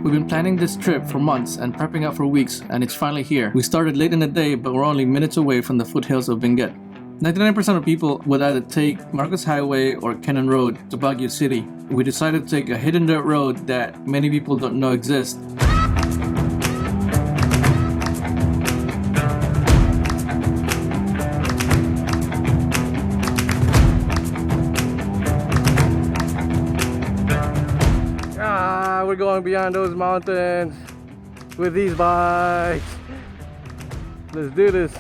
We've been planning this trip for months and prepping up for weeks, and it's finally here. We started late in the day, but we're only minutes away from the foothills of Benguet. 99% of people would either take Marcos Highway or Kennon Road to Baguio City. We decided to take a hidden dirt road that many people don't know exists. We're going beyond those mountains with these bikes. Let's do this.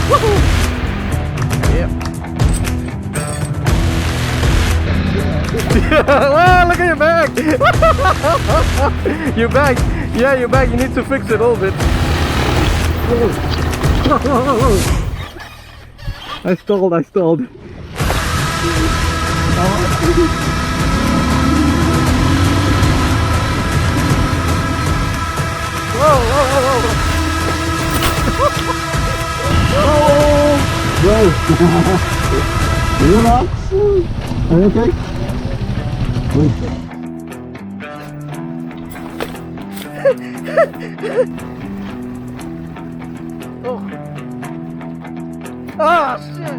Woohoo! Yep. Wow, look at your bag! Your bag! Yeah, your bag, you need to fix it a little bit. I stalled. Whoa. Are you not? Are you okay? Wait. Oh. Ah, shit!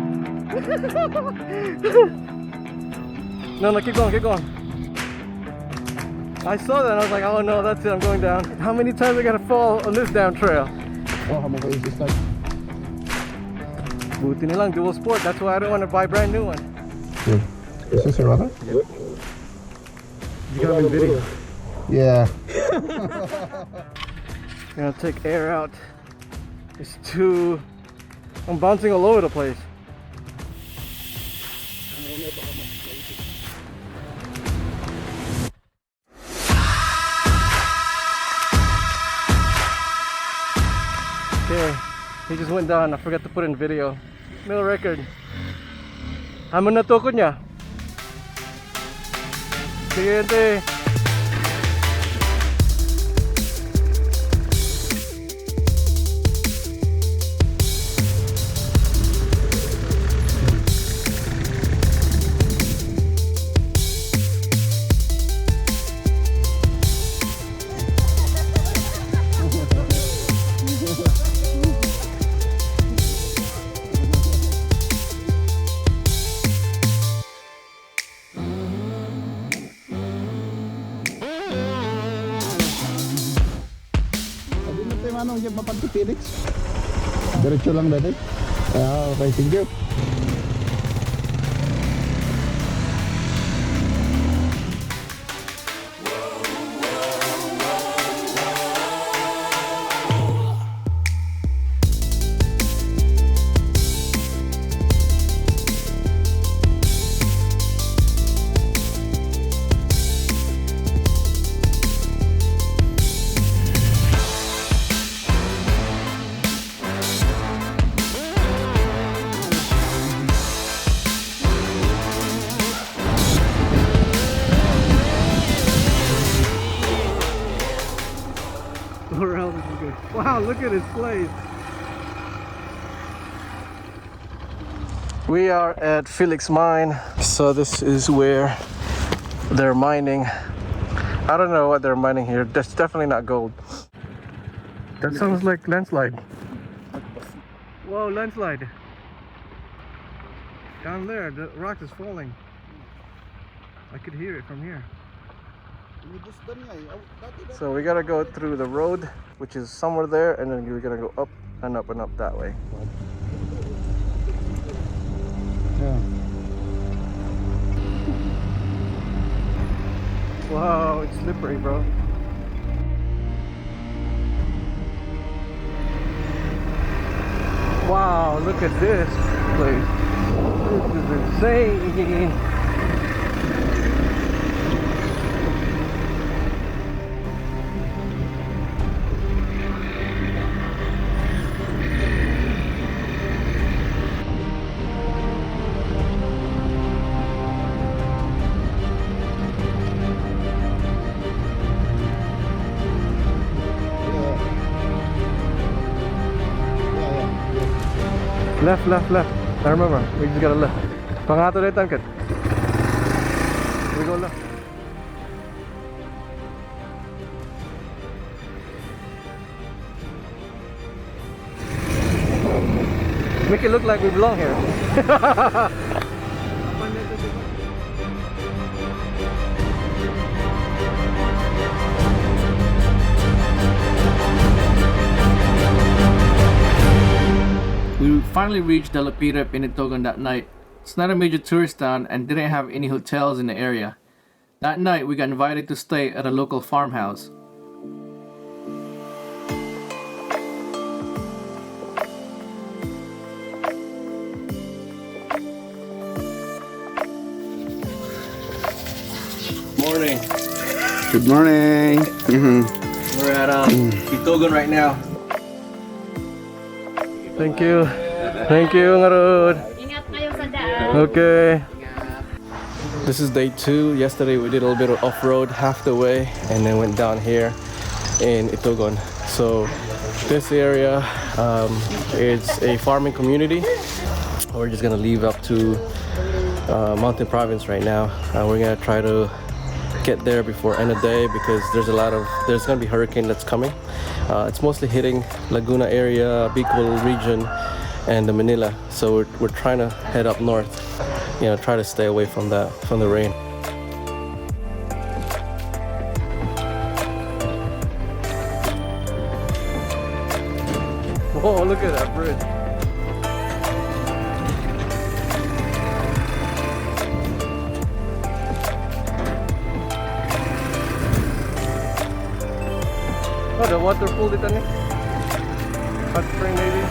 No, keep going. I saw that and I was like, oh no, that's it, I'm going down. How many times I gotta fall on this down trail? Oh, how much is this like? Buti nilang dual sport, that's why I don't want to buy a brand new one. Yeah. Is this a rubber? Yep. You got me in video. Yeah. Gonna take air out. It's too... I'm bouncing all over the place. Okay, he just went down. I forgot to put in video. No record. Ano na tukod niya? Sige, Anong dyan papanti Felix? Diretso lang dati. Okay, thank you. Wow, look at this place. We are at Felix Mine. So this is where they're mining. I don't know what they're mining here. That's definitely not gold. That sounds like landslide. Whoa, landslide. Down there, the rock is falling. I could hear it from here. So we gotta go through the road, which is somewhere there, and then we're gonna go up and up and up that way. Yeah. Wow, it's slippery, bro. Wow, look at this place. This is insane. Left, left, left. I remember. We just gotta left. Pangato na tangkat. We go left. Make it look like we belong here. We finally reached the Lapirep in Itogon that night. It's not a major tourist town and didn't have any hotels in the area. That night we got invited to stay at a local farmhouse. Morning. Good morning. We're at Itogon right now. Thank you. Thank you, Ngarod. Ingat kayo sa daan. Okay. This is day 2. Yesterday we did a little bit of off-road half the way and then went down here in Itogon. So this area is a farming community. We're just gonna leave up to Mountain Province right now. We're gonna try to get there before end of day because there's gonna be hurricane that's coming. It's mostly hitting Laguna area, Bicol region, and the Manila. So we're trying to head up north. You know, try to stay away from the rain. Whoa! Look at that bridge. Oh, the waterfall dito ni. Hot spring maybe.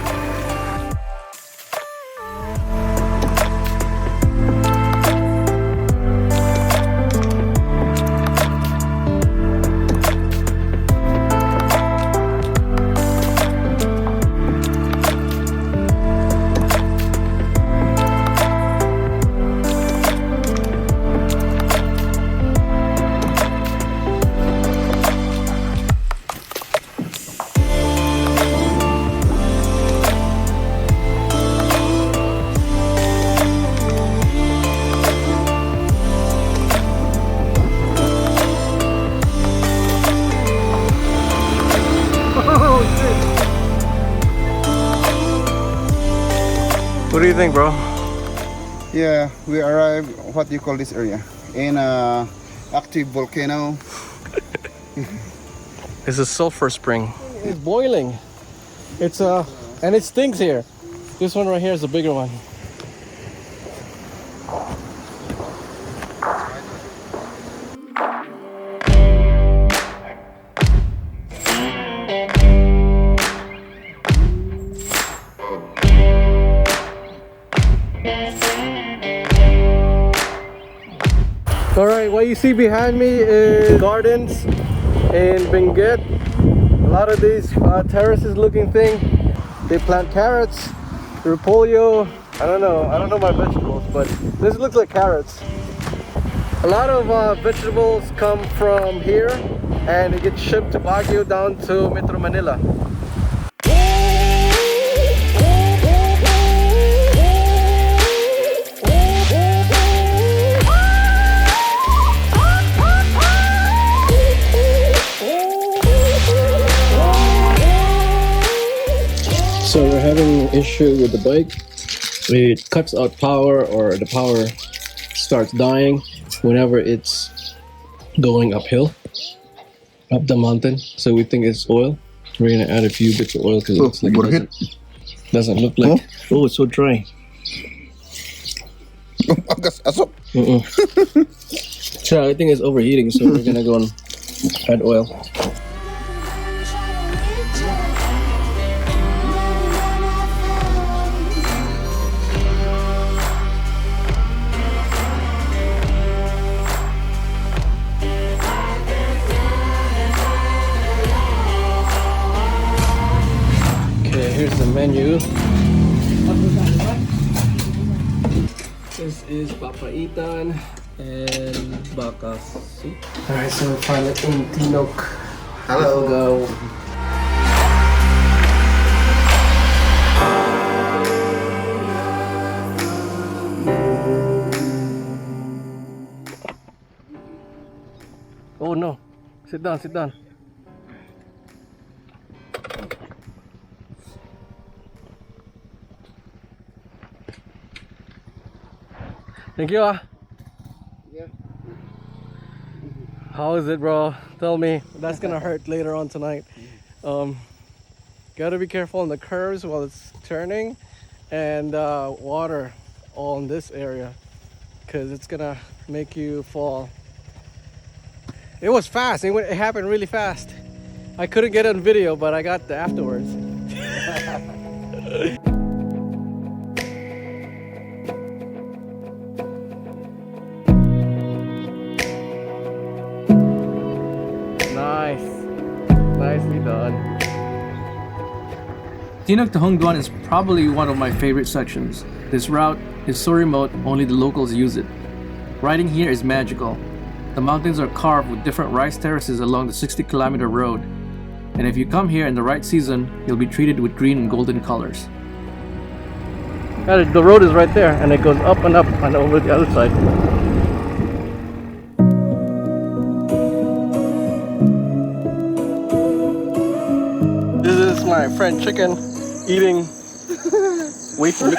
What do you think, bro? Yeah, we arrived. What do you call this area? In active volcano. It's a sulfur spring. It's boiling. It's and it stinks here. This one right here is the bigger one. Alright, what you see behind me is gardens in Benguet. A lot of these terraces looking thing. They plant carrots, repolyo. I don't know my vegetables, but this looks like carrots. A lot of vegetables come from here and it gets shipped to Baguio down to Metro Manila. So we're having an issue with the bike. It cuts out power, or the power starts dying whenever it's going uphill, up the mountain. So we think it's oil. We're gonna add a few bits of oil because it looks like it doesn't look like. Oh, it's so dry. So I think it's overheating, so we're gonna go and add oil. Here's the menu. This is papaitan and baka soup. Alright, so we're finally in Tinok. Hello. Let's go. no. Sit down, sit down. Thank you. Yeah. How is it, bro? Tell me. That's gonna hurt later on tonight. Gotta be careful on the curves while it's turning, and water on this area, because it's gonna make you fall. It was fast. It happened really fast. I couldn't get it on video, but I got the afterwards. Nice. Nicely done. Tinag to Hongduan is probably one of my favorite sections. This route is so remote, only the locals use it. Riding here is magical. The mountains are carved with different rice terraces along the 60-kilometer road. And if you come here in the right season, you'll be treated with green and golden colors. The road is right there, and it goes up and over the other side. This is my friend Chicken eating. Wait for it.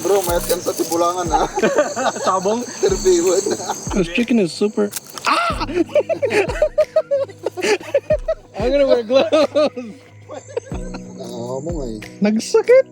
Bro, mayat kan sa tibulangan na. Sabong. Terbiwan. This chicken is super. Ah! I'm gonna wear gloves. Nakakamo nga eh. Nagsakit.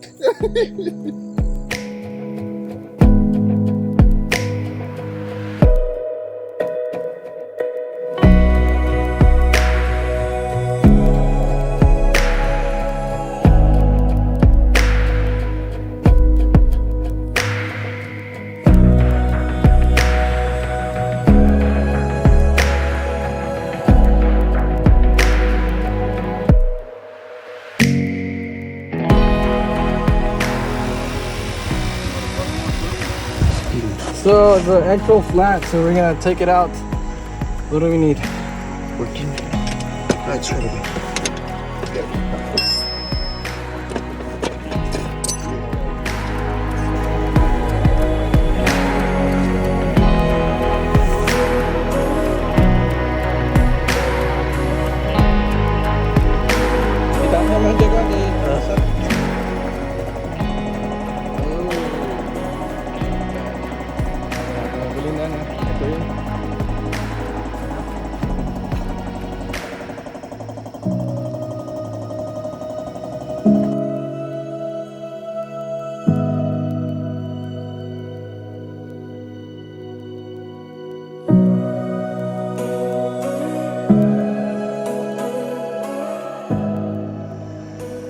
So the actual flat, so we're gonna take it out. What do we need? 14. Right, sorry.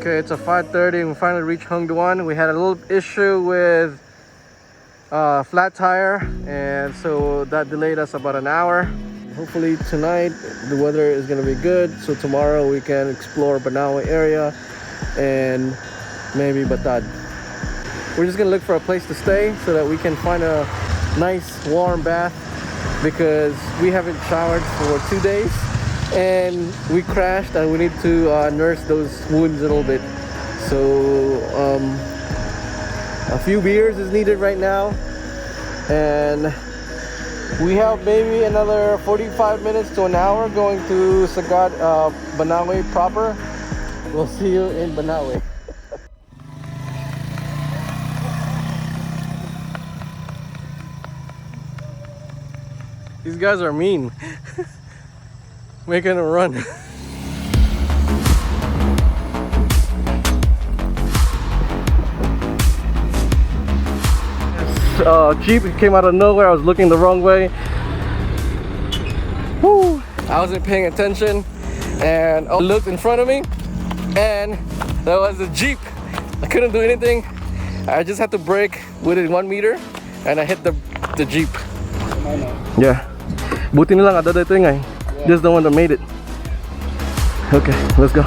Okay, it's a 5:30 and we finally reached Hongduan. We had a little issue with flat tire, and so that delayed us about an hour. Hopefully tonight the weather is gonna be good, so tomorrow we can explore Banaue area and maybe Batad. We're just gonna look for a place to stay so that we can find a nice warm bath, because we haven't showered for 2 days and we crashed and we need to nurse those wounds a little bit. So a few beers is needed right now, and we have maybe another 45 minutes to an hour going to Sagad, Banaue proper. We'll see you in Banaue. These guys are mean. Making a run. Jeep came out of nowhere. I was looking the wrong way. Woo! I wasn't paying attention, and I looked in front of me, and there was a Jeep. I couldn't do anything. I just had to brake within 1 meter, and I hit the Jeep. Yeah. Buti nilang ada ito nga. This is the one that made it. Okay, let's go.